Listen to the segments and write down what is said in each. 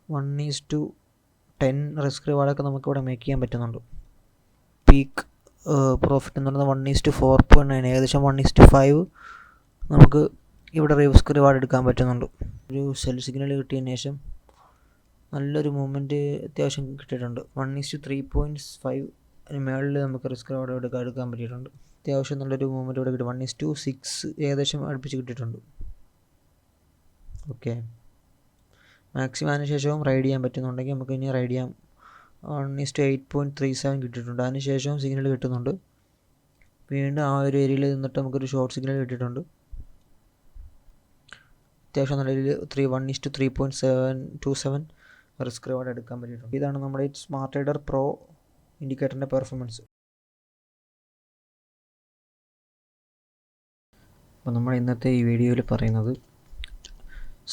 1:10 risk റിവാർഡൊക്കെ നമുക്കിവിടെ make ചെയ്യാൻ പറ്റുന്നുണ്ട്. പീക്ക് പ്രോഫിറ്റ് എന്ന് പറയുന്നത് 1:4.9, ഏകദേശം 1:5 നമുക്ക് ഇവിടെ റിസ്ക് റിവാർഡ് എടുക്കാൻ പറ്റുന്നുണ്ട്. ഒരു സെൽ സിഗ്നൽ കിട്ടിയതിന് ശേഷം നല്ലൊരു മൂവ്മെൻറ്റ് അത്യാവശ്യം കിട്ടിയിട്ടുണ്ട്. 1:3.5 മേളിൽ നമുക്ക് റിസ്ക് റിവാർഡ് എടുക്കാൻ പറ്റിയിട്ടുണ്ട്. അത്യാവശ്യം നല്ലൊരു മൂവ്മെൻറ്റ് ഇവിടെ കിട്ടി. 1:6 ഏകദേശം അടുപ്പിച്ച് കിട്ടിയിട്ടുണ്ട്. ഓക്കെ, മാക്സിമം അതിന് ശേഷവും റൈഡ് ചെയ്യാൻ പറ്റുന്നുണ്ടെങ്കിൽ നമുക്ക് ഇനി റൈഡ് ചെയ്യാം. 1:8.37 കിട്ടിയിട്ടുണ്ട്. അതിന് ശേഷവും സിഗ്നൽ കിട്ടുന്നുണ്ട്. വീണ്ടും ആ ഒരു ഏരിയയിൽ നിന്നിട്ട് നമുക്കൊരു ഷോർട്ട് സിഗ്നൽ കിട്ടിയിട്ടുണ്ട്. അത്യാവശ്യം നല്ല രീതിയിൽ 1:3.27 റിസ്ക് റിവാർഡ് എടുക്കാൻ പറ്റിയിട്ടുണ്ട്. ഇതാണ് നമ്മുടെ സ്മാർട്ട് ട്രേഡർ പ്രോ ഇൻഡിക്കേറ്ററിൻ്റെ പെർഫോമൻസ്. അപ്പോൾ നമ്മൾ ഇന്നത്തെ ഈ വീഡിയോയിൽ പറയുന്നത്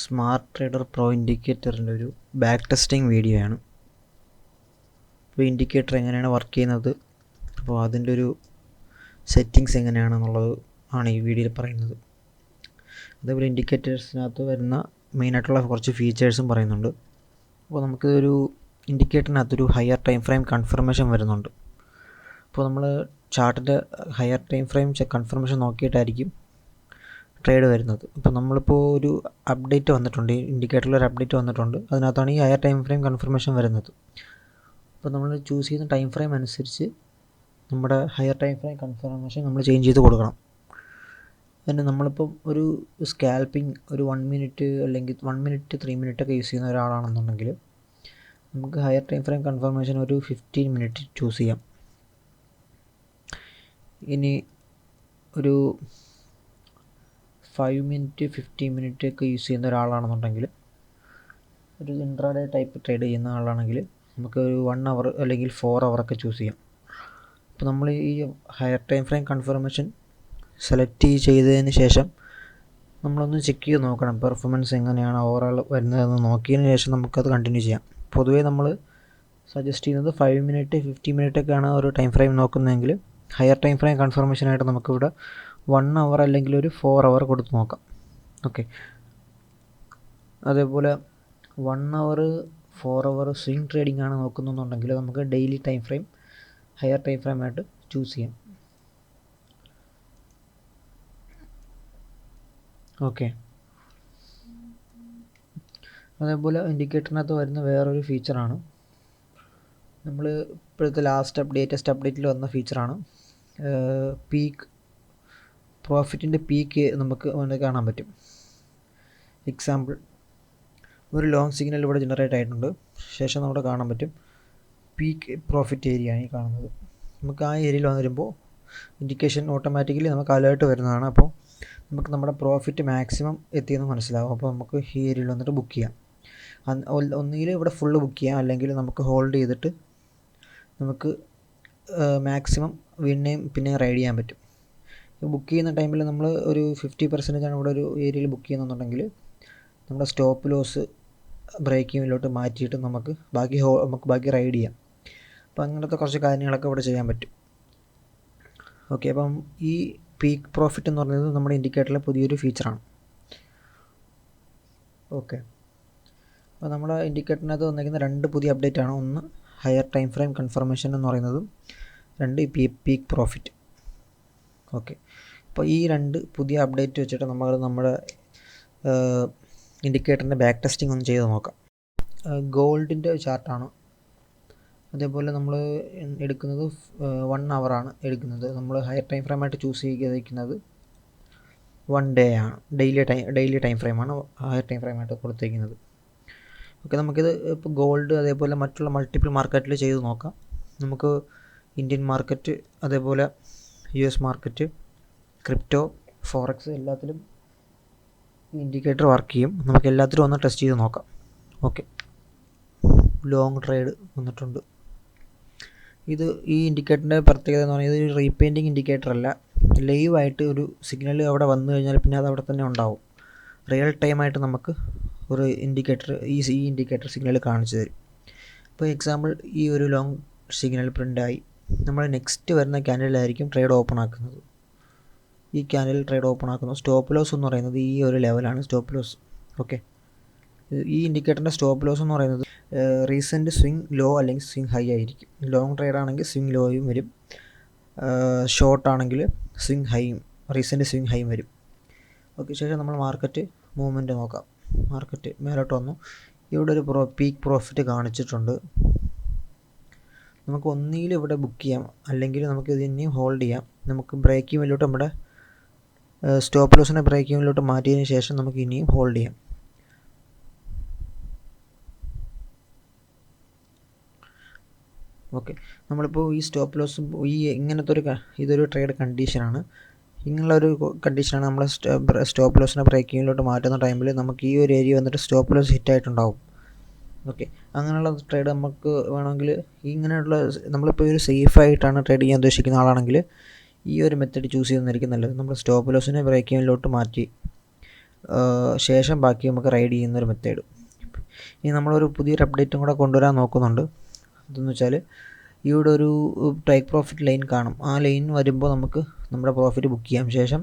സ്മാർട്ട് ട്രേഡർ പ്രോ ഇൻഡിക്കേറ്ററിൻ്റെ ഒരു ബാക്ക് ടെസ്റ്റിംഗ് വീഡിയോ ആണ്. അപ്പോൾ ഇൻഡിക്കേറ്റർ എങ്ങനെയാണ് വർക്ക് ചെയ്യുന്നത്, അപ്പോൾ അതിൻ്റെ ഒരു സെറ്റിങ്സ് എങ്ങനെയാണെന്നുള്ളത് ആണ് ഈ വീഡിയോയിൽ പറയുന്നത്. അതേപോലെ ഇൻഡിക്കേറ്റേഴ്സിനകത്ത് വരുന്ന മെയിനായിട്ടുള്ള കുറച്ച് ഫീച്ചേഴ്സും പറയുന്നുണ്ട്. അപ്പോൾ നമുക്കൊരു ഇൻഡിക്കേറ്ററിനകത്തൊരു ഹയർ ടൈം ഫ്രെയിം കൺഫർമേഷൻ വരുന്നുണ്ട്. അപ്പോൾ നമ്മൾ ചാർട്ടിൻ്റെ ഹയർ ടൈം ഫ്രെയിം കൺഫർമേഷൻ നോക്കിയിട്ടായിരിക്കും ട്രേഡ് വരുന്നത്. അപ്പോൾ നമ്മളിപ്പോൾ ഒരു അപ്ഡേറ്റ് വന്നിട്ടുണ്ട്, ഇൻഡിക്കേറ്ററിൽ ഒരു അപ്ഡേറ്റ് വന്നിട്ടുണ്ട്. അതിനകത്താണ് ഈ ഹയർ ടൈം ഫ്രെയിം കൺഫർമേഷൻ വരുന്നത്. അപ്പോൾ നമ്മൾ ചൂസ് ചെയ്യുന്ന ടൈം ഫ്രെയിം അനുസരിച്ച് നമ്മുടെ ഹയർ ടൈം ഫ്രെയിം കൺഫർമേഷൻ നമ്മൾ ചേഞ്ച് ചെയ്ത് കൊടുക്കണം. പിന്നെ നമ്മളിപ്പം ഒരു സ്കാൽപ്പിംഗ് ഒരു 1 മിനിറ്റ് അല്ലെങ്കിൽ 1 മിനിറ്റ് 3 മിനിറ്റ് ഒക്കെ യൂസ് ചെയ്യുന്ന ഒരാളാണെന്നുണ്ടെങ്കിൽ നമുക്ക് ഹയർ ടൈം ഫ്രെയിം കൺഫർമേഷൻ ഒരു 15 മിനിറ്റ് ചൂസ് ചെയ്യാം. ഇനി ഒരു 5 മിനിറ്റ് 15 മിനിറ്റ് ഒക്കെ യൂസ് ചെയ്യുന്ന ഒരാളാണെന്നുണ്ടെങ്കിൽ, ഒരു ഇൻട്രാഡേ ടൈപ്പ് ട്രേഡ് ചെയ്യുന്ന ആളാണെങ്കിൽ നമുക്ക് ഒരു 1 അവർ അല്ലെങ്കിൽ 4 അവറൊക്കെ ചൂസ് ചെയ്യാം. അപ്പോൾ നമ്മൾ ഈ higher time frame confirmation select ചെയ്തതിന് ശേഷം നമ്മളൊന്ന് ചെക്ക് ചെയ്ത് നോക്കണം പെർഫോമൻസ് എങ്ങനെയാണ് ഓവറോൾ വരുന്നതെന്ന് നോക്കിയതിന് ശേഷം നമുക്കത് കണ്ടിന്യൂ ചെയ്യാം. പൊതുവേ നമ്മൾ സജസ്റ്റ് ചെയ്യുന്നത് 5 മിനിറ്റ് 15 മിനിറ്റൊക്കെയാണ് ഒരു ടൈം ഫ്രെയിം നോക്കുന്നതെങ്കിൽ ഹയർ ടൈം ഫ്രെയിം കൺഫർമേഷനായിട്ട് നമുക്കിവിടെ 1 അവർ അല്ലെങ്കിൽ ഒരു 4 അവർ കൊടുത്ത് നോക്കാം. ഓക്കെ, അതേപോലെ 1 അവർ 4 അവർ സ്വിംഗ് ട്രേഡിംഗ് ആണ് നോക്കുന്നുണ്ടെങ്കിൽ നമുക്ക് daily time frame higher time ഫ്രെയിമായിട്ട് ചൂസ് ചെയ്യാം. ഓക്കെ, അതേപോലെ ഇൻഡിക്കേറ്ററിനകത്ത് വരുന്ന വേറൊരു ഫീച്ചറാണ്, നമ്മൾ ഇപ്പോഴത്തെ ലേറ്റസ്റ്റ് അപ്ഡേറ്റിൽ വന്ന ഫീച്ചറാണ് പീക്ക് പ്രോഫിറ്റിൻ്റെ പീക്ക് നമുക്ക് കാണാൻ പറ്റും. എക്സാമ്പിൾ, ഒരു ലോങ് സിഗ്നൽ ഇവിടെ ജനറേറ്റ് ആയിട്ടുണ്ട്. ശേഷം നമ്മുടെ കാണാൻ പറ്റും പീക്ക് പ്രോഫിറ്റ് ഏരിയ ആണ് ഈ കാണുന്നത്. നമുക്ക് ആ ഏരിയയിൽ വരുമ്പോൾ ഇൻഡിക്കേഷൻ ഓട്ടോമാറ്റിക്കലി നമുക്ക് അലേർട്ട് വരുന്നതാണ്. അപ്പോൾ നമുക്ക് നമ്മുടെ പ്രോഫിറ്റ് മാക്സിമം എത്തിയെന്ന് മനസ്സിലാവും. അപ്പോൾ നമുക്ക് ഈ ഏരിയയിൽ വന്നിട്ട് ബുക്ക് ചെയ്യാം. ഒന്നുകിൽ ഇവിടെ ഫുള്ള് ബുക്ക് ചെയ്യാം, അല്ലെങ്കിൽ നമുക്ക് ഹോൾഡ് ചെയ്തിട്ട് നമുക്ക് മാക്സിമം പിന്നെ റൈഡ് ചെയ്യാൻ പറ്റും. ബുക്ക് ചെയ്യുന്ന ടൈമിൽ നമ്മൾ ഒരു 50% ഇവിടെ ഒരു ഏരിയയിൽ ബുക്ക് ചെയ്യുന്നുണ്ടെങ്കിൽ നമ്മുടെ സ്റ്റോപ്പ് ലോസ് ബ്രേക്കിങ്ങിലോട്ട് മാറ്റിയിട്ട് നമുക്ക് ബാക്കി റൈഡ് ചെയ്യാം. അപ്പോൾ അങ്ങനത്തെ കുറച്ച് കാര്യങ്ങളൊക്കെ ഇവിടെ ചെയ്യാൻ പറ്റും. ഓക്കെ, അപ്പം ഈ പീക്ക് പ്രോഫിറ്റ് എന്ന് പറയുന്നത് നമ്മുടെ ഇൻഡിക്കേറ്ററിലെ പുതിയൊരു ഫീച്ചറാണ്. ഓക്കെ, അപ്പോൾ നമ്മുടെ ഇൻഡിക്കേറ്ററിനകത്ത് വന്നിരിക്കുന്ന 2 പുതിയ അപ്ഡേറ്റ് ആണ്. ഒന്ന് ഹയർ ടൈം ഫ്രെയിം കൺഫർമേഷൻ എന്ന് പറയുന്നതും 2 പീക്ക് പ്രോഫിറ്റ്. ഓക്കെ, അപ്പോൾ ഈ 2 പുതിയ അപ്ഡേറ്റ് വെച്ചിട്ട് നമ്മുടെ ഇൻഡിക്കേറ്ററിൻ്റെ ബാക്ക് ടെസ്റ്റിംഗ് ഒന്ന് ചെയ്ത് നോക്കാം. ഗോൾഡിൻ്റെ ചാർട്ടാണ്. അതേപോലെ നമ്മൾ എടുക്കുന്നത് 1 അവറാണ് എടുക്കുന്നത്. നമ്മൾ ഹയർ ടൈം ഫ്രെയിമായിട്ട് ചൂസ് ചെയ്തിരിക്കുന്നത് 1 ഡേ ആണ്. ഡെയിലി ടൈം ഫ്രെയിമാണ് ഹയർ ടൈം ഫ്രെയിമായിട്ട് കൊടുത്തിരിക്കുന്നത്. ഓക്കെ, നമുക്കിത് ഇപ്പോൾ ഗോൾഡ് അതേപോലെ മറ്റുള്ള മൾട്ടിപ്പിൾ മാർക്കറ്റിൽ ചെയ്ത് നോക്കാം. നമുക്ക് ഇന്ത്യൻ മാർക്കറ്റ്, അതേപോലെ US മാർക്കറ്റ്, ക്രിപ്റ്റോ, ഫോറക്സ് എല്ലാത്തിലും ഇൻഡിക്കേറ്റർ വർക്ക് ചെയ്യും. നമുക്ക് എല്ലാത്തിലും ഒന്ന് ടെസ്റ്റ് ചെയ്ത് നോക്കാം. ഓക്കെ, ലോങ് ട്രേഡ് വന്നിട്ടുണ്ട്. ഈ ഇൻഡിക്കേറ്ററിൻ്റെ പ്രത്യേകത എന്ന് പറയുന്നത് ഒരു റീപെയിൻറ്റിങ് ഇൻഡിക്കേറ്റർ അല്ല. ലൈവായിട്ട് ഒരു സിഗ്നൽ അവിടെ വന്നു കഴിഞ്ഞാൽ പിന്നെ അത് അവിടെ തന്നെ ഉണ്ടാവും. റിയൽ ടൈമായിട്ട് നമുക്ക് ഒരു ഇൻഡിക്കേറ്റർ ഈ ഇൻഡിക്കേറ്റർ സിഗ്നൽ കാണിച്ചു തരും. ഇപ്പോൾ എക്സാമ്പിൾ, ഈ ഒരു ലോങ് സിഗ്നൽ പ്രിൻ്റായി നമ്മൾ നെക്സ്റ്റ് വരുന്ന ക്യാൻഡിലായിരിക്കും ട്രേഡ് ഓപ്പൺ ആക്കുന്നത്. ഈ ക്യാൻഡിൽ ട്രേഡ് ഓപ്പൺ ആക്കുന്നു. സ്റ്റോപ്പ് ലോസ് എന്ന് പറയുന്നത് ഈ ഒരു ലെവലാണ് സ്റ്റോപ്പ് ലോസ്. ഓക്കെ, ഈ ഇൻഡിക്കേറ്ററിൻ്റെ സ്റ്റോപ്പ് ലോസ് എന്ന് പറയുന്നത് റീസെൻറ്റ് സ്വിങ് ലോ അല്ലെങ്കിൽ സ്വിങ് ഹൈ ആയിരിക്കും. ലോങ് ട്രേഡ് ആണെങ്കിൽ സ്വിങ് ലോയും വരും, ഷോർട്ട് ആണെങ്കിൽ സ്വിങ് ഹൈയും റീസെൻറ്റ് സ്വിങ് ഹൈയും വരും. ഓക്കെ, ശേഷം നമ്മൾ മാർക്കറ്റ് മൂവ്മെൻറ്റ് നോക്കാം. മാർക്കറ്റ് മേലോട്ട് വന്നു, ഇവിടെ ഒരു പീക്ക് പ്രോഫിറ്റ് കാണിച്ചിട്ടുണ്ട്. നമുക്ക് ഒന്നുകിൽ ഇവിടെ ബുക്ക് ചെയ്യാം, അല്ലെങ്കിൽ നമുക്ക് ഇത് ഇനിയും ഹോൾഡ് ചെയ്യാം. നമുക്ക് ബ്രേക്കിംഗ് വല്ലോട്ട് നമ്മുടെ സ്റ്റോപ്പ് ലോസിനെ ബ്രേക്കിംഗ് വല്ലോട്ട് മാറ്റിയതിന് ശേഷം നമുക്ക് ഇനിയും ഹോൾഡ് ചെയ്യാം. ഓക്കെ, നമ്മളിപ്പോൾ ഈ സ്റ്റോപ്പ് ലോസ് ഈ ഇങ്ങനത്തെ ഇതൊരു ട്രേഡ് കണ്ടീഷനാണ്. ഇങ്ങനെയുള്ളൊരു കണ്ടീഷനാണ് നമ്മൾ സ്റ്റോപ്പ് ലോസിനെ ബ്രേക്കിങ്ങിലോട്ട് മാറ്റുന്ന ടൈമിൽ നമുക്ക് ഈ ഒരു ഏരിയ വന്നിട്ട് സ്റ്റോപ്പ് ലോസ് ഹിറ്റായിട്ടുണ്ടാവും. ഓക്കെ, അങ്ങനെയുള്ള ട്രേഡ് നമുക്ക് വേണമെങ്കിൽ ഇങ്ങനെയുള്ള നമ്മളിപ്പോൾ ഒരു സേഫായിട്ടാണ് ട്രേഡ് ചെയ്യാൻ ഉദ്ദേശിക്കുന്ന ആളാണെങ്കിൽ ഈ ഒരു മെത്തേഡ് ചൂസ് ചെയ്യുന്നതായിരിക്കും നല്ലത്. നമ്മൾ സ്റ്റോപ്പ് ലോസിനെ ബ്രേക്കിങ്ങിലോട്ട് മാറ്റി ശേഷം ബാക്കി നമുക്ക് റൈഡ് ചെയ്യുന്നൊരു മെത്തേഡ്. ഇനി നമ്മളൊരു പുതിയൊരു അപ്ഡേറ്റും കൂടെ കൊണ്ടുവരാൻ നോക്കുന്നുണ്ട്. അതെന്ന് വെച്ചാൽ ഇവിടെ ഒരു ടേക്ക് പ്രോഫിറ്റ് ലൈൻ കാണും. ആ ലൈൻ വരുമ്പോൾ നമുക്ക് നമ്മുടെ പ്രോഫിറ്റ് ബുക്ക് ചെയ്യാം. ശേഷം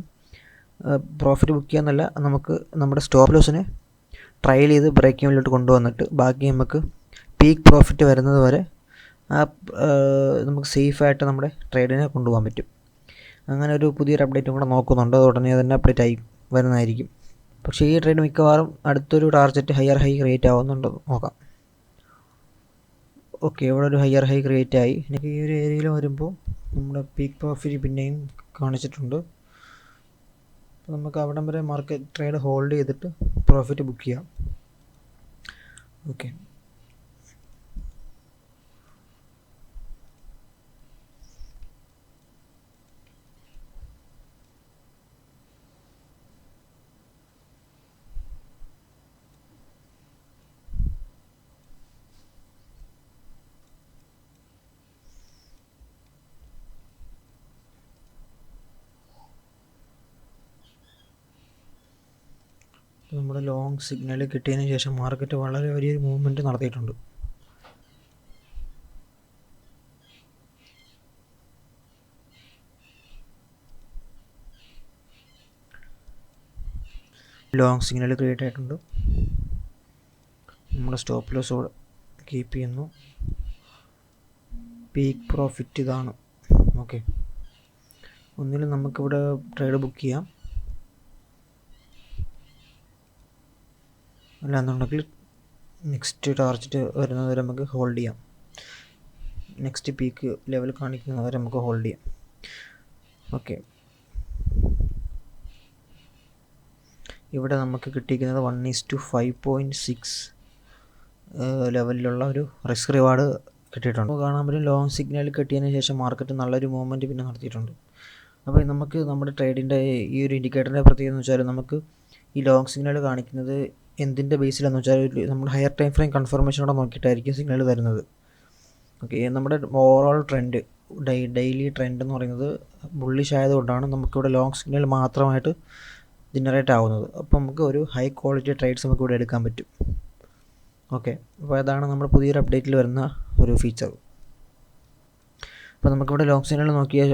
പ്രോഫിറ്റ് ബുക്ക് ചെയ്യാമെന്നല്ല, നമുക്ക് നമ്മുടെ സ്റ്റോപ്പ് ലോസിനെ ട്രയൽ ചെയ്ത് ബ്രേക്കിങ്ങിലോട്ട് കൊണ്ടുവന്നിട്ട് ബാക്കി നമുക്ക് പീക്ക് പ്രോഫിറ്റ് വരുന്നത് വരെ നമുക്ക് സേഫായിട്ട് നമ്മുടെ ട്രേഡിനെ കൊണ്ടുപോകാൻ പറ്റും. അങ്ങനെ ഒരു പുതിയൊരു അപ്ഡേറ്റും കൂടെ നോക്കുന്നുണ്ട്. അത് ഉടനെ തന്നെ അപ്ഡേറ്റ് ആയി വരുന്നതായിരിക്കും. പക്ഷേ ഈ ട്രേഡ് മിക്കവാറും അടുത്തൊരു ടാർഗറ്റ് ഹയർ ഹൈ ക്രിയേറ്റ് ആവുന്നുണ്ടോ നോക്കാം. ഓക്കെ, ഇവിടെ ഒരു ഹയർ ഹൈ ക്രിയേറ്റ് ആയി. എനിക്ക് ഈ ഒരു ഏരിയയിൽ വരുമ്പോൾ നമ്മുടെ പീക്ക് പ്രോഫിറ്റ് പിന്നെയും കാണിച്ചിട്ടുണ്ട്. അപ്പോൾ നമുക്ക് അവിടം വരെ മാർക്കറ്റ് ട്രേഡ് ഹോൾഡ് ചെയ്തിട്ട് പ്രോഫിറ്റ് ബുക്ക് ചെയ്യാം. ഓക്കെ, നമ്മുടെ ലോങ് സിഗ്നൽ കിട്ടിയതിന് ശേഷം മാർക്കറ്റ് വളരെ വലിയൊരു മൂവ്മെൻറ്റ് നടത്തിയിട്ടുണ്ട്. ലോങ് സിഗ്നൽ ക്രിയേറ്റ് ആയിട്ടുണ്ട്. നമ്മുടെ സ്റ്റോപ്പ് ലോസ് ഇവിടെ കീപ്പ് ചെയ്യുന്നു. പീക്ക് പ്രോഫിറ്റ് ഇതാണ്. ഓക്കെ, ഒന്നിലും നമുക്കിവിടെ ട്രേഡ് ബുക്ക് ചെയ്യാം, അല്ലാന്നുണ്ടെങ്കിൽ നെക്സ്റ്റ് ടാർഗറ്റ് വരുന്നത് വരെ നമുക്ക് ഹോൾഡ് ചെയ്യാം. നെക്സ്റ്റ് പീക്ക് ലെവൽ കാണിക്കുന്നത് വരെ നമുക്ക് ഹോൾഡ് ചെയ്യാം. ഓക്കെ, ഇവിടെ നമുക്ക് കിട്ടിയിരിക്കുന്നത് 1:5.6 ലെവലിലുള്ള ഒരു റിസ്ക് റിവാർഡ് കിട്ടിയിട്ടുണ്ട്. അപ്പോൾ കാണാൻ പറ്റും ലോങ് സിഗ്നൽ കിട്ടിയതിന് ശേഷം മാർക്കറ്റ് നല്ലൊരു മൂവ്മെൻറ്റ് പിന്നെ നടത്തിയിട്ടുണ്ട്. അപ്പോൾ നമുക്ക് നമ്മുടെ ട്രേഡിൻ്റെ ഈ ഒരു ഇൻഡിക്കേറ്ററിൻ്റെ പ്രത്യേകത എന്ന് വെച്ചാൽ നമുക്ക് ഈ ലോങ് സിഗ്നൽ കാണിക്കുന്നത് എന്തിൻ്റെ ബേസിലാണെന്ന് വെച്ചാൽ നമ്മൾ ഹയർ ടൈം ഫ്രെയിം കൺഫർമേഷനോടെ നോക്കിയിട്ടായിരിക്കും സിഗ്നൽ തരുന്നത്. ഓക്കെ, നമ്മുടെ ഓവറോൾ ട്രെൻഡ് ഡെയിലി ട്രെൻഡ് എന്ന് പറയുന്നത് ബുള്ളിഷ് ആയതുകൊണ്ടാണ് നമുക്കിവിടെ ലോങ് സിഗ്നൽ മാത്രമായിട്ട് ജനറേറ്റ് ആവുന്നത്. അപ്പോൾ നമുക്ക് ഒരു ഹൈ ക്വാളിറ്റി ട്രേഡ്സ് നമുക്ക് ഇവിടെ എടുക്കാൻ പറ്റും. ഓക്കെ, അപ്പോൾ അതാണ് നമ്മുടെ പുതിയൊരു അപ്ഡേറ്റിൽ വരുന്ന ഒരു ഫീച്ചർ. അപ്പോൾ നമുക്കിവിടെ ലോങ് സിഗ്നൽ നോക്കിയാൽ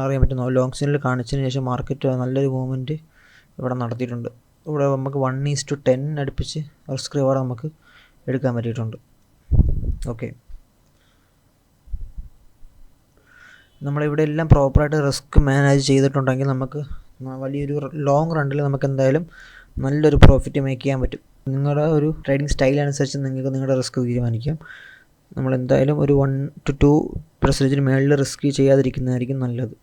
അറിയാൻ പറ്റുന്നു. ലോങ് സിഗ്നൽ കാണിച്ചതിന് ശേഷം മാർക്കറ്റ് നല്ലൊരു മൂവ്മെൻറ്റ് ഇവിടെ നടത്തിയിട്ടുണ്ട്. ഇവിടെ നമുക്ക് 1:10 അടുപ്പിച്ച് റിസ്ക് റിവാർഡ് നമുക്ക് എടുക്കാൻ പറ്റിയിട്ടുണ്ട്. ഓക്കെ, നമ്മളിവിടെ എല്ലാം പ്രോപ്പറായിട്ട് റിസ്ക് മാനേജ് ചെയ്തിട്ടുണ്ടെങ്കിൽ നമുക്ക് വലിയൊരു ലോങ് റണ്ണിൽ നമുക്ക് എന്തായാലും നല്ലൊരു പ്രോഫിറ്റ് മേക്ക് ചെയ്യാൻ പറ്റും. നിങ്ങളുടെ ഒരു ട്രേഡിംഗ് സ്റ്റൈൽ അനുസരിച്ച് നിങ്ങൾക്ക് നിങ്ങളുടെ റിസ്ക് തീരുമാനിക്കാം. നമ്മളെന്തായാലും ഒരു 1 to 2% മേളിൽ റിസ്ക് ചെയ്യാതിരിക്കുന്നതായിരിക്കും നല്ലത്.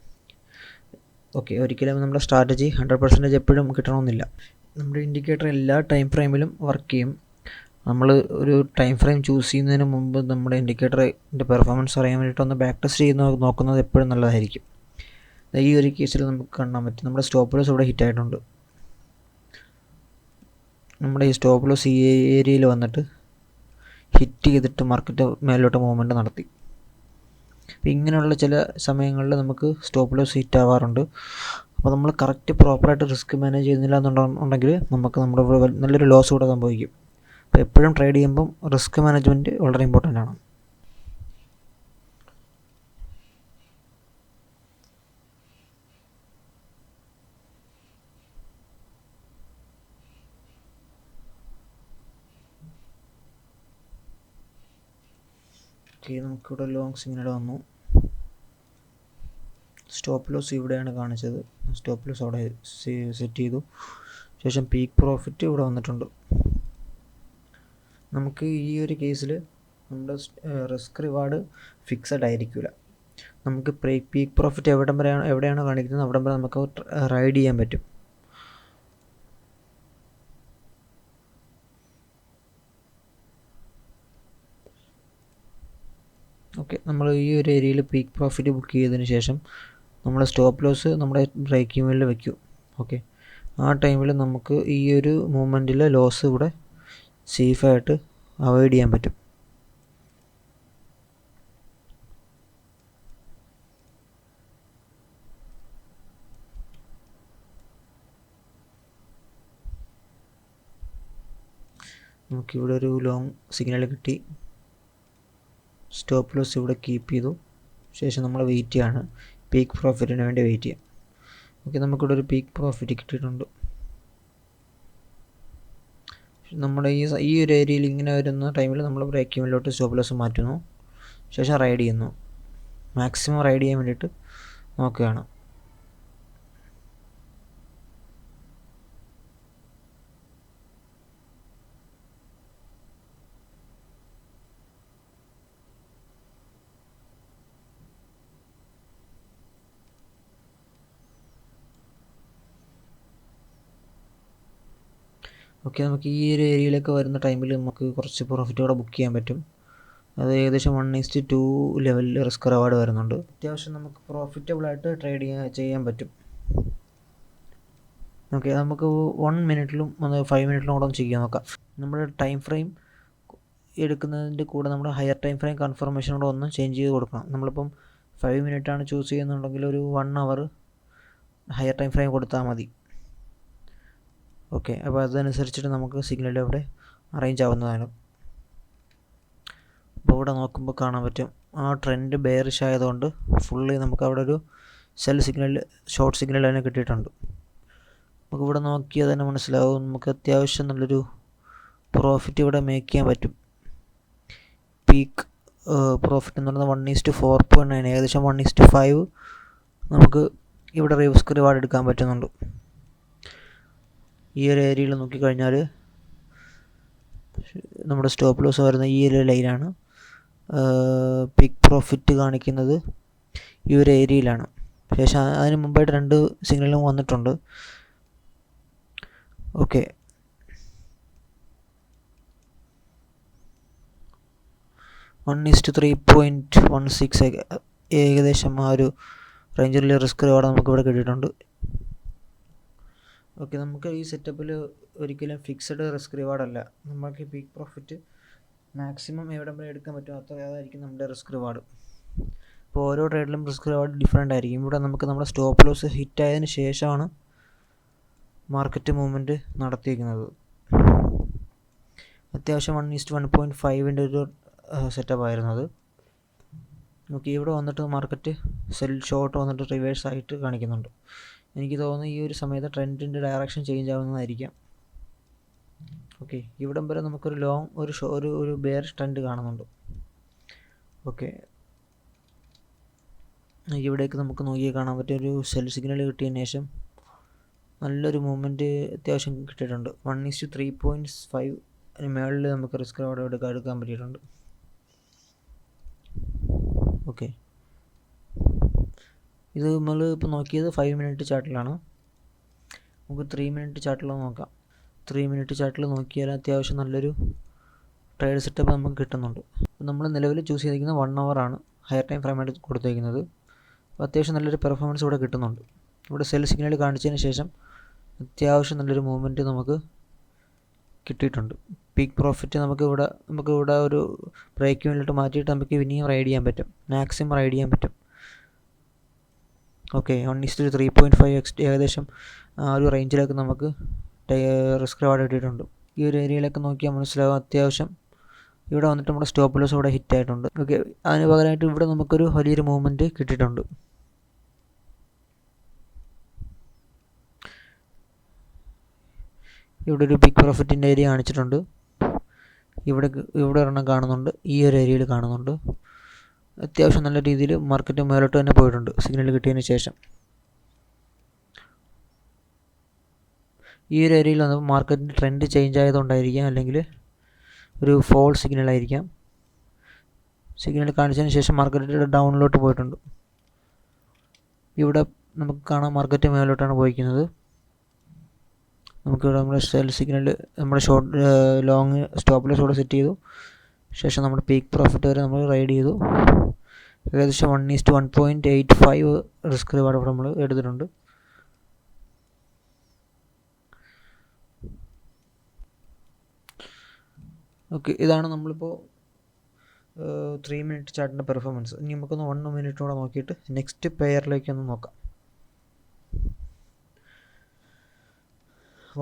ഓക്കെ, ഒരിക്കലും നമ്മുടെ സ്ട്രാറ്റജി 100% എപ്പോഴും കിട്ടണമെന്നില്ല. നമ്മുടെ ഇൻഡിക്കേറ്റർ എല്ലാ ടൈം ഫ്രെയിമിലും വർക്ക് ചെയ്യും. നമ്മൾ ഒരു ടൈം ഫ്രെയിം ചൂസ് ചെയ്യുന്നതിന് മുമ്പ് നമ്മുടെ ഇൻഡിക്കേറ്ററിൻ്റെ പെർഫോമൻസ് അറിയാൻ വേണ്ടിയിട്ട് ഒന്ന് ബാക്ക് ടെസ്റ്റ് നോക്കുന്നത് എപ്പോഴും നല്ലതായിരിക്കും. ഈ ഒരു കേസിൽ നമുക്ക് കാണാൻ പറ്റും നമ്മുടെ സ്റ്റോപ്പ് ലോസ് ഇവിടെ ഹിറ്റായിട്ടുണ്ട്. നമ്മുടെ ഈ സ്റ്റോപ്പ് ലോസ് ഈ ഏരിയയിൽ വന്നിട്ട് ഹിറ്റ് ചെയ്തിട്ട് മാർക്കറ്റ് മേലോട്ട് മൂവ്മെൻറ്റ് നടത്തി. അപ്പോൾ ഇങ്ങനെയുള്ള ചില സമയങ്ങളിൽ നമുക്ക് സ്റ്റോപ്പ് ലോസ് ഹിറ്റ് ആവാറുണ്ട്. അപ്പോൾ നമ്മൾ കറക്റ്റ് പ്രോപ്പറായിട്ട് റിസ്ക് മാനേജ് ചെയ്യുന്നില്ല എന്നുണ്ടെങ്കിൽ നമുക്ക് നമ്മുടെ നല്ലൊരു ലോസ് കൂടെ സംഭവിക്കും. അപ്പോൾ എപ്പോഴും ട്രേഡ് ചെയ്യുമ്പം റിസ്ക് മാനേജ്മെൻറ്റ് വളരെ ഇമ്പോർട്ടൻ്റ് ആണ്. ഓക്കെ, നമുക്കിവിടെ ലോങ് സിഗ്നൽ വന്നു. സ്റ്റോപ്പ് ലോസ് ഇവിടെയാണ് കാണിച്ചത്. സ്റ്റോപ്പ് ലോസ് അവിടെ സെറ്റ് ചെയ്തു. ശേഷം പീക്ക് പ്രോഫിറ്റ് ഇവിടെ വന്നിട്ടുണ്ട്. നമുക്ക് ഈ ഒരു കേസിൽ നമ്മുടെ റിസ്ക് റിവാർഡ് ഫിക്സഡ് ആയിരിക്കില്ല. നമുക്ക് പീക്ക് പ്രോഫിറ്റ് എവിടെയാണോ കാണിക്കുന്നത് അവിടെ വരെ നമുക്ക് റൈഡ് ചെയ്യാൻ പറ്റും. ഓക്കെ, നമ്മൾ ഈ ഒരു ഏരിയയിൽ പീക്ക് പ്രോഫിറ്റ് ബുക്ക് ചെയ്തതിന് ശേഷം നമ്മൾ സ്റ്റോപ്പ് ലോസ് നമ്മുടെ ബ്രേക്ക് ഈവനിൽ വയ്ക്കും. ഓക്കെ, ആ ടൈമിൽ നമുക്ക് ഈ ഒരു മൂവ്മെൻറ്റിലെ ലോസ് ഇവിടെ സേഫായിട്ട് അവോയ്ഡ് ചെയ്യാൻ പറ്റും. നമുക്കിവിടെ ഒരു ലോങ് സിഗ്നൽ കിട്ടി. സ്റ്റോപ്പ് ലോസ് ഇവിടെ കീപ്പ് ചെയ്തു. ശേഷം നമ്മൾ വെയിറ്റ് ചെയ്യാണ്, പീക്ക് പ്രോഫിറ്റിന് വേണ്ടി വെയിറ്റ് ചെയ്യാം. ഓക്കെ, നമുക്കിവിടെ ഒരു പീക്ക് പ്രോഫിറ്റ് കിട്ടിയിട്ടുണ്ട്. നമ്മുടെ ഈ ഒരു ഏരിയയിൽ ഇങ്ങനെ വരുന്ന ടൈമിൽ നമ്മൾ ബ്രേക്ക് ഈവനിലോട്ട് സ്റ്റോപ്പ് ലോസ് മാറ്റുന്നു. ശേഷം റൈഡ് ചെയ്യുന്നു. മാക്സിമം റൈഡ് ചെയ്യാൻ വേണ്ടിയിട്ട് നോക്കുകയാണ്. ഓക്കെ, നമുക്ക് ഈ ഒരു ഏരിയയിലൊക്കെ വരുന്ന ടൈമിൽ നമുക്ക് കുറച്ച് പ്രോഫിറ്റ് കൂടെ ബുക്ക് ചെയ്യാൻ പറ്റും. അത് ഏകദേശം 1:2 ലെവലിൽ റിസ്ക് റിവാർഡ് വരുന്നുണ്ട്. അത്യാവശ്യം നമുക്ക് പ്രോഫിറ്റബിളായിട്ട് ട്രേഡ് ചെയ്യാൻ പറ്റും. ഓക്കെ, നമുക്ക് 1 മിനിറ്റിലും 5 മിനിറ്റിലും കൂടെ ഒന്ന് ചെയ്യാൻ നോക്കാം. നമ്മുടെ ടൈം ഫ്രെയിം എടുക്കുന്നതിൻ്റെ കൂടെ നമ്മുടെ ഹയർ ടൈം ഫ്രെയിം കൺഫർമേഷൻ കൂടെ ഒന്ന് ചേഞ്ച് ചെയ്ത് കൊടുക്കണം. നമ്മളിപ്പം 5 മിനിറ്റാണ് ചൂസ് ചെയ്യുന്നുണ്ടെങ്കിൽ ഒരു 1 അവർ ഹയർ ടൈം ഫ്രെയിം കൊടുത്താൽ മതി. ഓക്കെ, അപ്പോൾ അതനുസരിച്ചിട്ട് നമുക്ക് സിഗ്നൽ ഇവിടെ അറേഞ്ച് ആവുന്നതാണ്. അപ്പോൾ ഇവിടെ നോക്കുമ്പോൾ കാണാൻ പറ്റും ആ ട്രെൻഡ് ബെയറിഷ് ആയതുകൊണ്ട് ഫുള്ളി നമുക്ക് അവിടെ ഒരു ഷോർട്ട് സിഗ്നൽ തന്നെ കിട്ടിയിട്ടുണ്ട്. നമുക്കിവിടെ നോക്കിയാൽ തന്നെ മനസ്സിലാവും നമുക്ക് അത്യാവശ്യം നല്ലൊരു പ്രോഫിറ്റ് ഇവിടെ മേക്ക് ചെയ്യാൻ പറ്റും. പീക്ക് പ്രോഫിറ്റ് എന്ന് പറയുന്നത് 1:4.9, ഏകദേശം 1:5 നമുക്ക് ഇവിടെ റിസ്ക് റിവാർഡ് എടുക്കാൻ പറ്റുന്നുണ്ട്. ഈ ഒരു ഏരിയയിൽ നോക്കിക്കഴിഞ്ഞാൽ നമ്മുടെ സ്റ്റോപ്പ് ലോസ് വരുന്ന ഈ ഒരു ലൈനാണ്. പീക്ക് പ്രോഫിറ്റ് കാണിക്കുന്നത് ഈ ഒരു ഏരിയയിലാണ്. ശേഷം അതിന് മുമ്പായിട്ട് 2 സിഗ്നലും വന്നിട്ടുണ്ട്. ഓക്കെ, വൺ 1:3.16 ഏകദേശം ആ ഒരു റേഞ്ചിൽ റിസ്ക് റിവാർഡ് നമുക്കിവിടെ കിട്ടിയിട്ടുണ്ട്. ഓക്കെ, നമുക്ക് ഈ സെറ്റപ്പിൽ ഒരിക്കലും ഫിക്സഡ് റിസ്ക് റിവാർഡല്ല. നമുക്ക് പീക്ക് പ്രോഫിറ്റ് മാക്സിമം എവിടെ വരെ എടുക്കാൻ പറ്റുമോ അതായിരിക്കും നമ്മുടെ റിസ്ക് റിവാർഡ്. അപ്പോൾ ഓരോ ട്രേഡിലും റിസ്ക് റിവാർഡ് ഡിഫറെൻ്റ് ആയിരിക്കും. ഇവിടെ നമുക്ക് നമ്മുടെ സ്റ്റോപ്പ് ലോസ് ഹിറ്റ് ആയതിന് ശേഷമാണ് മാർക്കറ്റ് മൂവ്മെൻറ്റ് നടത്തിയിരിക്കുന്നത്. അത്യാവശ്യം 1:1.5 ഒരു സെറ്റപ്പ് ആയിരുന്നു അത്. നമുക്ക് ഇവിടെ വന്നിട്ട് മാർക്കറ്റ് ഷോർട്ട് വന്നിട്ട് റിവേഴ്സ് ആയിട്ട് കാണിക്കുന്നുണ്ട്. എനിക്ക് തോന്നുന്നു ഈ ഒരു സമയത്ത് ട്രെൻഡിൻ്റെ ഡയറക്ഷൻ ചേഞ്ച് ആവുന്നതായിരിക്കാം. ഓക്കെ, ഇവിടം വരെ നമുക്കൊരു ഒരു ബെയറിഷ് ട്രെൻഡ് കാണുന്നുണ്ട്. ഓക്കെ, ഇവിടേക്ക് നമുക്ക് നോക്കിയാൽ കാണാൻ പറ്റിയ ഒരു സെൽ സിഗ്നൽ കിട്ടിയതിന് ശേഷം നല്ലൊരു മൂവ്മെൻറ്റ് അത്യാവശ്യം കിട്ടിയിട്ടുണ്ട്. 1:3.5 മേളിൽ നമുക്ക് റിസ്ക് റിവാർഡ് എടുക്കാൻ പറ്റിയിട്ടുണ്ട്. ഓക്കെ, ഇത് നമ്മൾ ഇപ്പോൾ നോക്കിയത് 5 മിനിറ്റ് ചാർട്ടിലാണ്. നമുക്ക് 3 മിനിറ്റ് ചാർട്ടിൽ നോക്കാം. 3 മിനിറ്റ് ചാർട്ടിൽ നോക്കിയാൽ അത്യാവശ്യം നല്ലൊരു ട്രേഡ് സെറ്റപ്പ് നമുക്ക് കിട്ടുന്നുണ്ട്. നമ്മൾ നിലവിൽ ചൂസ് ചെയ്തിരിക്കുന്നത് 1 അവറാണ് ഹയർ ടൈം ഫ്രെയിമായിട്ട് കൊടുത്തിരിക്കുന്നത്. അപ്പോൾ അത്യാവശ്യം നല്ലൊരു പെർഫോമൻസ് ഇവിടെ കിട്ടുന്നുണ്ട്. ഇവിടെ സെൽ സിഗ്നൽ കാണിച്ചതിന് ശേഷം അത്യാവശ്യം നല്ലൊരു മൂവ്മെൻറ്റ് നമുക്ക് കിട്ടിയിട്ടുണ്ട്. പീക്ക് പ്രോഫിറ്റ് നമുക്ക് ഇവിടെ ഒരു ബ്രേക്ക് ഈവനിലോട്ട് മാറ്റിയിട്ട് നമുക്ക് ഇനിയും റൈഡ് ചെയ്യാൻ പറ്റും, മാക്സിമം റൈഡ് ചെയ്യാൻ പറ്റും. ഓക്കെ, 1:3.5 ഏകദേശം ആ ഒരു റേഞ്ചിലേക്ക് നമുക്ക് റിസ്ക് റിവാർഡ് കിട്ടിയിട്ടുണ്ട്. ഈ ഒരു ഏരിയയിലൊക്കെ നോക്കിയാൽ മനസ്സിലാവും അത്യാവശ്യം ഇവിടെ വന്നിട്ട് നമ്മുടെ സ്റ്റോപ്പ് ലോസ് ഇവിടെ ഹിറ്റ് ആയിട്ടുണ്ട്. ഓക്കെ, അതിന് പകരമായിട്ട് ഇവിടെ നമുക്കൊരു വലിയൊരു മൂവ്മെൻറ്റ് കിട്ടിയിട്ടുണ്ട്. ഇവിടെ ഒരു പീക്ക് പ്രോഫിറ്റിൻ്റെ ഏരിയ കാണിച്ചിട്ടുണ്ട്. ഇവിടെ ഒരെണ്ണം കാണുന്നുണ്ട്, ഈ ഒരു ഏരിയയിൽ കാണുന്നുണ്ട്. അത്യാവശ്യം നല്ല രീതിയിൽ മാർക്കറ്റ് മേലോട്ട് തന്നെ പോയിട്ടുണ്ട് സിഗ്നൽ കിട്ടിയതിന് ശേഷം. ഈ ഒരു ഏരിയയിൽ വന്നപ്പോൾ മാർക്കറ്റിൻ്റെ ട്രെൻഡ് ചേഞ്ച് ആയതുകൊണ്ടായിരിക്കാം, അല്ലെങ്കിൽ ഒരു ഫോൾ സിഗ്നൽ ആയിരിക്കാം. സിഗ്നൽ കാണിച്ചതിന് ശേഷം മാർക്കറ്റ് ഡൗണിലോട്ട് പോയിട്ടുണ്ട്. ഇവിടെ നമുക്ക് കാണാം മാർക്കറ്റ് മേലോട്ടാണ് പോയിരിക്കുന്നത്. നമുക്കിവിടെ നമ്മുടെ സെൽ സിഗ്നൽ, നമ്മുടെ ലോങ് സ്റ്റോപ്പ് ലോസ് ഇവിടെ സെറ്റ് ചെയ്തു. ശേഷം നമ്മുടെ പീക്ക് പ്രോഫിറ്റ് വരെ നമ്മൾ റൈഡ് ചെയ്തു. ഏകദേശം 1:1.85 റിസ്ക് റിവാർഡ് ഇവിടെ നമ്മൾ എടുത്തിട്ടുണ്ട്. ഓക്കെ, ഇതാണ് നമ്മളിപ്പോൾ 3 മിനിറ്റ് ചാർട്ടിൻ്റെ പെർഫോമൻസ്. ഇനി നമുക്കൊന്ന് 1 മിനിറ്റ് കൂടെ നോക്കിയിട്ട് നെക്സ്റ്റ് പെയറിലേക്കൊന്ന് നോക്കാം.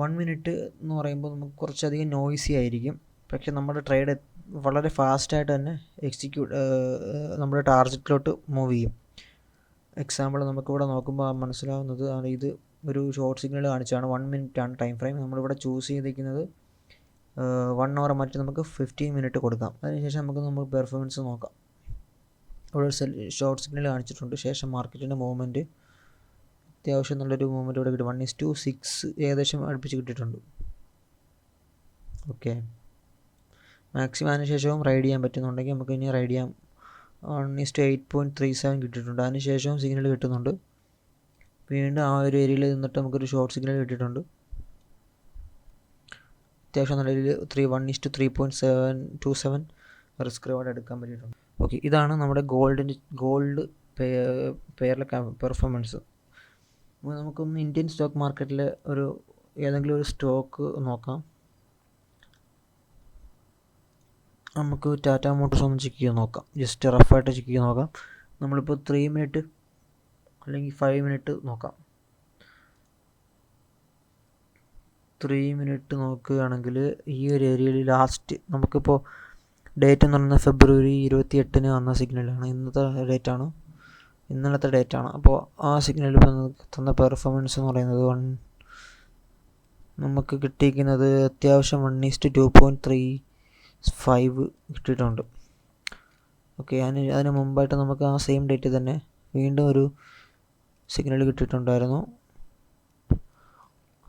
1 മിനിറ്റ് എന്ന് പറയുമ്പോൾ നമുക്ക് കുറച്ചധികം നോയ്സി ആയിരിക്കും. പക്ഷെ നമ്മുടെ ട്രേഡ് വളരെ ഫാസ്റ്റായിട്ട് തന്നെ നമ്മുടെ ടാർഗറ്റിലോട്ട് മൂവ് ചെയ്യും. എക്സാമ്പിൾ നമുക്കിവിടെ നോക്കുമ്പോൾ മനസ്സിലാവുന്നത് ഇത് ഒരു ഷോർട്ട് സിഗ്നൽ കാണിച്ചാണ്. 1 മിനിറ്റ് ആണ് ടൈം ഫ്രെയിം. നമ്മളിവിടെ ചൂസ് ചെയ്തിരിക്കുന്നത് 1 അവർ മാറ്റി നമുക്ക് 15 മിനിറ്റ് കൊടുക്കാം. അതിനുശേഷം നമുക്ക് പെർഫോമൻസ് നോക്കാം. ഇവിടെ ഷോർട്ട് സിഗ്നൽ കാണിച്ചിട്ടുണ്ട്. ശേഷം മാർക്കറ്റിൻ്റെ മൂവ്മെൻറ്റ് അത്യാവശ്യം നല്ലൊരു മൂവ്മെൻറ്റ് ഇവിടെ കിട്ടും. 1:6 ഏകദേശം അടുപ്പിച്ച് കിട്ടിയിട്ടുണ്ട്. ഓക്കെ, മാക്സിമം അതിന് ശേഷവും റൈഡ് ചെയ്യാൻ പറ്റുന്നുണ്ടെങ്കിൽ നമുക്ക് ഇനി റൈഡ് ചെയ്യാം. 1:8.37 കിട്ടിയിട്ടുണ്ട്. അതിന് ശേഷവും സിഗ്നൽ കിട്ടുന്നുണ്ട്. വീണ്ടും ആ ഒരു ഏരിയയിൽ നിന്നിട്ട് നമുക്കൊരു ഷോർട്ട് സിഗ്നൽ കിട്ടിയിട്ടുണ്ട്. അത്യാവശ്യം നല്ല രീതിയിൽ 1:3.27 റിസ്ക് റിവാർഡ് എടുക്കാൻ പറ്റിയിട്ടുണ്ട്. ഓക്കെ, ഇതാണ് നമ്മുടെ ഗോൾഡ് പെയറിലെ പെർഫോമൻസ്. നമുക്കൊന്ന് ഇന്ത്യൻ സ്റ്റോക്ക് മാർക്കറ്റിൽ ഏതെങ്കിലും ഒരു സ്റ്റോക്ക് നോക്കാം. നമുക്ക് ടാറ്റ മോട്ടോഴ്സ് ഒന്ന് ചെക്ക് ചെയ്ത് നോക്കാം. ജസ്റ്റ് റഫായിട്ട് ചെക്ക് ചെയ്ത് നോക്കാം. നമ്മളിപ്പോൾ 3 മിനിറ്റ് അല്ലെങ്കിൽ 5 മിനിറ്റ് നോക്കാം. 3 മിനിറ്റ് നോക്കുകയാണെങ്കിൽ ഈ ഒരു ഏരിയയിൽ ലാസ്റ്റ് നമുക്കിപ്പോൾ ഡേറ്റ് എന്ന് പറയുന്നത് ഫെബ്രുവരി 28 വന്ന സിഗ്നലാണ്. ഇന്നലത്തെ ഡേറ്റാണ്. അപ്പോൾ ആ സിഗ്നലിൽ തന്ന പെർഫോമൻസ് എന്ന് പറയുന്നത് നമുക്ക് കിട്ടിയിരിക്കുന്നത് അത്യാവശ്യം 1:2.35 കിട്ടിയിട്ടുണ്ട്. ഓക്കെ, അതിന് മുമ്പായിട്ട് നമുക്ക് ആ സെയിം ഡേറ്റ് തന്നെ വീണ്ടും ഒരു സിഗ്നൽ കിട്ടിയിട്ടുണ്ടായിരുന്നു.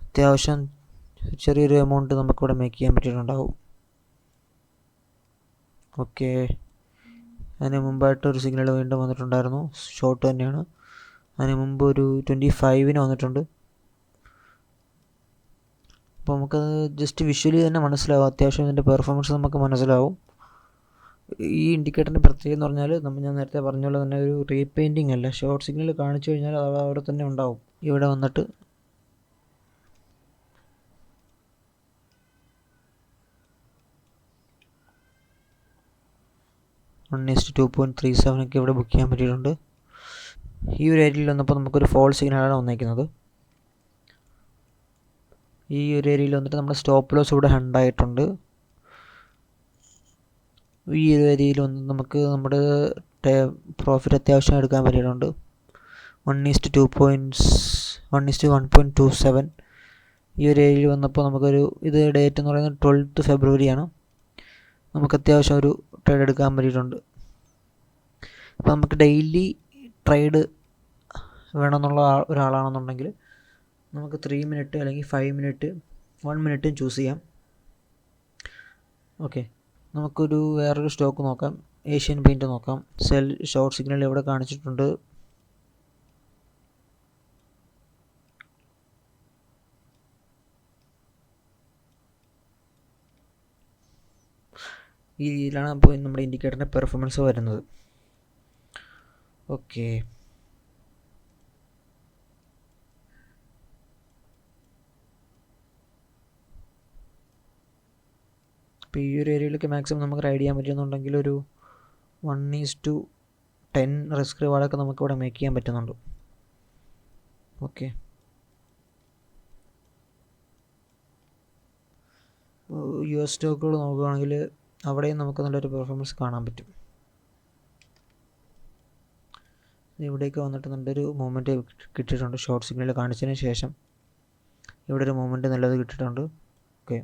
അത്യാവശ്യം ചെറിയൊരു എമൗണ്ട് നമുക്കിവിടെ മേക്ക് ചെയ്യാൻ പറ്റിയിട്ടുണ്ടാവും. ഓക്കെ, അതിന് മുമ്പായിട്ട് ഒരു സിഗ്നൽ വീണ്ടും വന്നിട്ടുണ്ടായിരുന്നു. ഷോർട്ട് തന്നെയാണ്. അതിന് മുമ്പ് ഒരു 25 വന്നിട്ടുണ്ട്. അപ്പോൾ നമുക്കത് ജസ്റ്റ് വിഷ്വലി തന്നെ മനസ്സിലാവും. അത്യാവശ്യം ഇതിൻ്റെ പെർഫോമൻസ് നമുക്ക് മനസ്സിലാവും. ഈ ഇൻഡിക്കേറ്ററിൻ്റെ പ്രത്യേകത എന്ന് പറഞ്ഞാൽ ഞാൻ നേരത്തെ പറഞ്ഞ പോലെ തന്നെ ഒരു റീപെയിൻറ്റിങ് അല്ല. ഷോർട്ട് സിഗ്നൽ കാണിച്ചു കഴിഞ്ഞാൽ അത് അവിടെ തന്നെ ഉണ്ടാവും. ഇവിടെ വന്നിട്ട് $1:2.37 ഇവിടെ ബുക്ക് ചെയ്യാൻ പറ്റിയിട്ടുണ്ട്. ഈ ഒരു ഏരിയയിൽ വന്നപ്പോൾ നമുക്കൊരു ഫോൾ സിഗ്നലാണ് വന്നിരിക്കുന്നത്. ഈ ഒരു ഏരിയയിൽ വന്നിട്ട് നമ്മുടെ സ്റ്റോപ്പ് ലോസ് ഇവിടെ ഹണ്ടായിട്ടുണ്ട്. ഈ ഒരു ഏരിയയിൽ വന്ന് നമുക്ക് നമ്മുടെ പ്രോഫിറ്റ് അത്യാവശ്യം എടുക്കാൻ പറ്റിയിട്ടുണ്ട്. 1:1.27 ഈ ഒരു ഏരിയയിൽ വന്നപ്പോൾ നമുക്കൊരു ഡേറ്റ് എന്ന് പറയുന്നത് 12th ഫെബ്രുവരിയാണ്. നമുക്ക് അത്യാവശ്യം ഒരു ട്രേഡ് എടുക്കാൻ പറ്റിയിട്ടുണ്ട്. അപ്പോൾ നമുക്ക് ഡെയിലി ട്രേഡ് വേണമെന്നുള്ള ഒരാളാണെന്നുണ്ടെങ്കിൽ നമുക്ക് 3 മിനിറ്റ് അല്ലെങ്കിൽ 5 മിനിറ്റ് 1 മിനിറ്റും ചൂസ് ചെയ്യാം. ഓക്കെ, നമുക്കൊരു വേറൊരു സ്റ്റോക്ക് നോക്കാം. ഏഷ്യൻ പെയിൻറ്റ് നോക്കാം. ഷോർട്ട് സിഗ്നൽ ഇവിടെ കാണിച്ചിട്ടുണ്ട്. ഈ രീതിയിലാണ് അപ്പോൾ നമ്മുടെ ഇൻഡിക്കേറ്ററിൻ്റെ പെർഫോമൻസ് വരുന്നത്. ഓക്കെ, അപ്പോൾ ഈ ഒരു ഏരിയയിലേക്ക് മാക്സിമം നമുക്ക് റൈഡ് ചെയ്യാൻ പറ്റുന്നുണ്ടെങ്കിൽ ഒരു 1:10 റിസ്ക് റിവാർഡൊക്കെ നമുക്കിവിടെ മേക്ക് ചെയ്യാൻ പറ്റുന്നുണ്ട്. ഓക്കെ, US സ്റ്റോക്കുകൾ നോക്കുകയാണെങ്കിൽ അവിടെയും നമുക്ക് നല്ലൊരു പെർഫോമൻസ് കാണാൻ പറ്റും. ഇവിടേക്ക് വന്നിട്ട് നല്ലൊരു മൂവ്മെൻറ്റ് കിട്ടിയിട്ടുണ്ട്. ഷോർട്ട് സിഗ്നൽ കാണിച്ചതിന് ശേഷം ഇവിടെ ഒരു മൂവ്മെൻറ്റ് നല്ലത് കിട്ടിയിട്ടുണ്ട്. ഓക്കെ,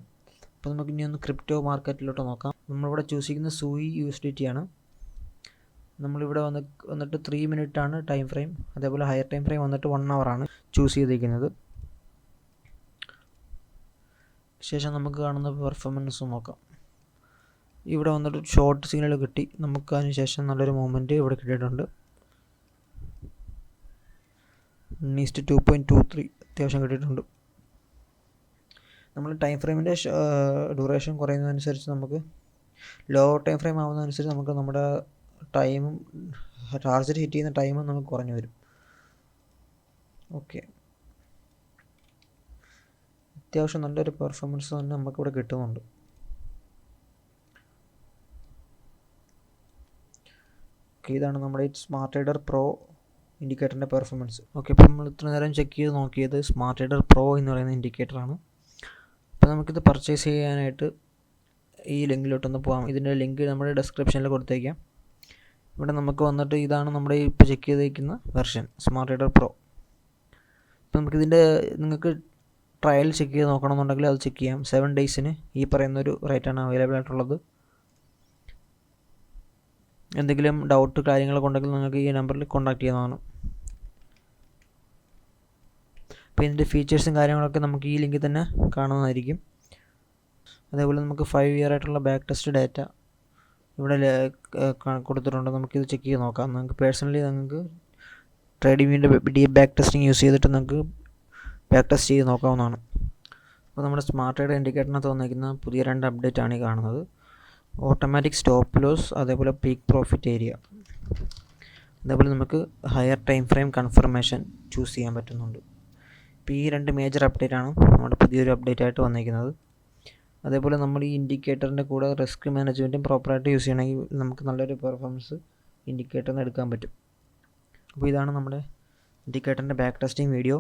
അപ്പോൾ നമുക്ക് ഇനി ഒന്ന് ക്രിപ്റ്റോ മാർക്കറ്റിലോട്ട് നോക്കാം. നമ്മളിവിടെ ചൂസ് ചെയ്യുന്ന സൂയി USDT ആണ്. നമ്മളിവിടെ വന്നിട്ട് 3 മിനിറ്റാണ് ടൈം ഫ്രെയിം. അതേപോലെ ഹയർ ടൈം ഫ്രെയിം വന്നിട്ട് 1 ഹവറാണ് ചൂസ് ചെയ്തിരിക്കുന്നത്. ശേഷം നമുക്ക് കാണുന്ന പെർഫോമൻസ് നോക്കാം. ഇവിടെ വന്നിട്ട് ഷോർട്ട് സിഗ്നൽ കിട്ടി. നമുക്ക് അതിന് ശേഷം നല്ലൊരു മൂവ്മെൻറ്റ് ഇവിടെ കിട്ടിയിട്ടുണ്ട്. 2.23 അത്യാവശ്യം കിട്ടിയിട്ടുണ്ട്. നമ്മൾ ടൈം ഫ്രെയിമിൻ്റെ ഡ്യൂറേഷൻ കുറയുന്നതനുസരിച്ച് നമുക്ക് ലോവർ ടൈം ഫ്രെയിം ആവുന്നതനുസരിച്ച് നമുക്ക് നമ്മുടെ ടൈമും ടാർഗറ്റ് ഹിറ്റ് ചെയ്യുന്ന ടൈമും നമുക്ക് കുറഞ്ഞു വരും. ഓക്കെ, അത്യാവശ്യം നല്ലൊരു പെർഫോമൻസ് തന്നെ നമുക്കിവിടെ കിട്ടുന്നുണ്ട്. ഓക്കെ, ഇതാണ് നമ്മുടെ സ്മാർട്ട് ട്രേഡർ പ്രോ ഇൻഡിക്കേറ്ററിൻ്റെ പെർഫോമൻസ്. ഓക്കെ, അപ്പോൾ നമ്മൾ ഇത്ര നേരം ചെക്ക് ചെയ്ത് നോക്കിയത് സ്മാർട്ട് ട്രേഡർ പ്രോ എന്ന് പറയുന്ന ഇൻഡിക്കേറ്ററാണ്. അപ്പോൾ നമുക്കിത് പർച്ചേസ് ചെയ്യാനായിട്ട് ഈ ലിങ്കിലോട്ടൊന്ന് പോകാം. ഇതിൻ്റെ ലിങ്ക് നമ്മുടെ ഡിസ്ക്രിപ്ഷനിൽ കൊടുത്തേക്കാം. ഇവിടെ നമുക്ക് വന്നിട്ട് ഇതാണ് നമ്മുടെ ഇപ്പോൾ ചെക്ക് ചെയ്തിരിക്കുന്ന വെർഷൻ സ്മാർട്ട് ട്രേഡർ പ്രോ. ഇപ്പോൾ നമുക്കിതിൻ്റെ നിങ്ങൾക്ക് ട്രയൽ ചെക്ക് ചെയ്ത് നോക്കണമെന്നുണ്ടെങ്കിൽ അത് ചെക്ക് ചെയ്യാം. 7 ഡേയ്സിന് ഈ പറയുന്നൊരു റേറ്റാണ് അവൈലബിൾ ആയിട്ടുള്ളത്. എന്തെങ്കിലും ഡൗട്ട് കാര്യങ്ങളൊക്കെ ഉണ്ടെങ്കിൽ നിങ്ങൾക്ക് ഈ നമ്പറിൽ കോൺടാക്ട് ചെയ്യാവുന്നതാണ്. അപ്പോൾ ഇതിൻ്റെ ഫീച്ചേഴ്സും കാര്യങ്ങളൊക്കെ നമുക്ക് ഈ ലിങ്കിൽ തന്നെ കാണുന്നതായിരിക്കും. അതേപോലെ നമുക്ക് 5 ഇയർ ആയിട്ടുള്ള ബാക്ക് ടെസ്റ്റ് ഡാറ്റ ഇവിടെ കൊടുത്തിട്ടുണ്ട്. നമുക്കിത് ചെക്ക് ചെയ്ത് നോക്കാം. നിങ്ങൾക്ക് പേഴ്സണലി നിങ്ങൾക്ക് ട്രേഡിങ്ങിൻ്റെ ബാക്ക് ടെസ്റ്റിംഗ് യൂസ് ചെയ്തിട്ട് നിങ്ങൾക്ക് ബാക്ക് ടെസ്റ്റ് ചെയ്ത് നോക്കാവുന്നതാണ്. അപ്പോൾ നമ്മുടെ സ്മാർട്ട് ട്രേഡർ ഇൻഡിക്കേറ്ററിനകത്ത് വന്നിരിക്കുന്ന പുതിയ 2 അപ്ഡേറ്റ് ആണ് ഈ കാണുന്നത്. ഓട്ടോമാറ്റിക് സ്റ്റോപ്പ് ലോസ്, അതേപോലെ പീക്ക് പ്രോഫിറ്റ് ഏരിയ. അതേപോലെ നമുക്ക് higher time frame confirmation choose ചെയ്യാൻ പറ്റുന്നുണ്ട്. ഇപ്പോൾ ഈ 2 മേജർ അപ്ഡേറ്റ് ആണ് നമ്മുടെ പുതിയൊരു അപ്ഡേറ്റ് ആയിട്ട് വന്നിരിക്കുന്നത്. അതേപോലെ നമ്മൾ ഈ ഇൻഡിക്കേറ്ററിൻ്റെ കൂടെ റിസ്ക് മാനേജ്മെൻറ്റും പ്രോപ്പറായിട്ട് യൂസ് ചെയ്യണമെങ്കിൽ നമുക്ക് നല്ലൊരു പെർഫോമൻസ് ഇൻഡിക്കേറ്ററിന് എടുക്കാൻ പറ്റും. അപ്പോൾ ഇതാണ് നമ്മുടെ ഇൻഡിക്കേറ്ററിൻ്റെ ബാക്ക് ടെസ്റ്റിംഗ് വീഡിയോ.